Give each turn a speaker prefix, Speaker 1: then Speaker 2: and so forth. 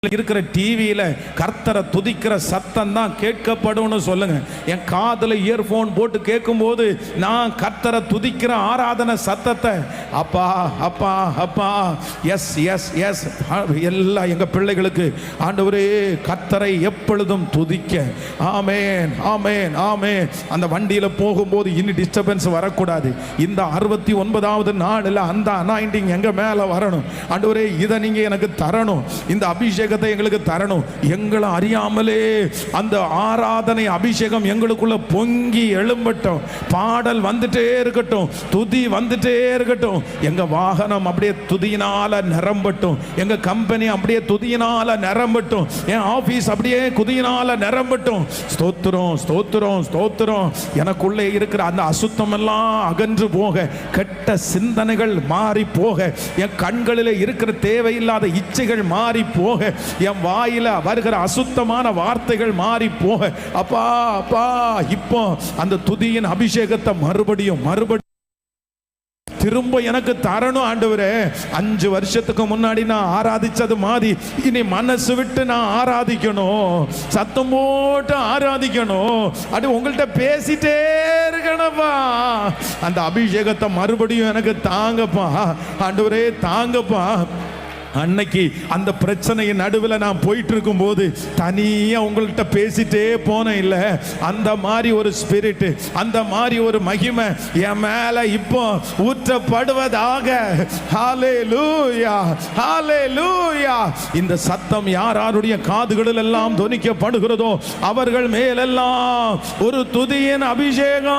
Speaker 1: இருக்கிற டிவியில கர்த்தரை துதிக்கிற சத்தம் தான் கேட்கப்படும்னு சொல்லுங்க. என் காதுல இயர்போன் போட்டு கேட்கும் போது நான் கர்த்தரை துதிக்கிற ஆராதனை சத்தத்தை அப்பா அப்பா அப்பா எஸ் எஸ் எஸ் எல்லாம் எங்க பிள்ளைகளுக்கு ஆண்டவரே கர்த்தரை எப்பொழுதும் துதிக்க. ஆமேன் ஆமேன் ஆமேன். அந்த வண்டியில போகும்போது இனி டிஸ்டர்பன்ஸ் வரக்கூடாது. இந்த 69வது நாளில் அந்த அனாயிண்டிங் எங்க மேல வரணும். ஆண்டவரே இதை நீங்க எனக்கு தரணும், இந்த அபிஷேகத்தை எங்களுக்கு தரணும். எங்களை அறியாமலே அந்த ஆராதனை அபிஷேகம் எங்களுக்குள்ள பொங்கி எழும்பட்டும். பாடல் வந்துட்டே இருக்கட்டும், துதி வந்துட்டே இருக்கட்டும். எங்க வாகனம் அப்படியே துதியினால நிரம்பட்டும், எங்க கம்பெனி அப்படியே துதியினால நிரம்பட்டும், என் ஆபீஸ் அப்படியே குதியினால நிரம்பட்டும். ஸ்தோத்திரம் ஸ்தோத்திரம் ஸ்தோத்திரம். எனக்குள்ளே இருக்கிற அந்த அசுத்தம் எல்லாம் அகன்று போக, கெட்ட சிந்தனைகள் மாறி போக, என் கண்களில் இருக்கிற தேவையில்லாத இச்சைகள் மாறி போக, என் வாயில வருகிற அசுத்தமான வார்த்தைகள் மாறி போக, அப்பா அப்பா இப்போ அந்த துதியின் அபிஷேகத்தை மறுபடியும் திரும்ப எனக்கு தரணும் ஆண்டவரே. 5 வருஷத்துக்கு முன்னாடி நான் ஆராதிச்சது மாதிரி இனி மனசு விட்டு நான் ஆராதிக்கணும், சத்தம் போட்டு ஆராதிக்கணும், அது உங்கள்கிட்ட பேசிட்டே இருக்கணும்ப்பா. அந்த அபிஷேகத்தை மறுபடியும் எனக்கு தாங்கப்பா ஆண்டவரே, தாங்கப்பா. அன்னைக்கு அந்த பிரச்சனையின் நடுவில் நான் போயிட்டு இருக்கும் போது தனியா உங்கள்கிட்ட பேசிட்டே போனேன் இல்ல, அந்த மாதிரி ஒரு ஸ்பிரிட், அந்த மாதிரி ஒரு மகிமை என் மேல இப்போ ஊற்றப்படுவதாக. ஹல்லேலூயா ஹல்லேலூயா. இந்த சத்தம் யாருடைய காதுகளில் எல்லாம் தொனிக்கப்படுகிறதோ அவர்கள் மேலெல்லாம் ஒரு துதியின் அபிஷேகம்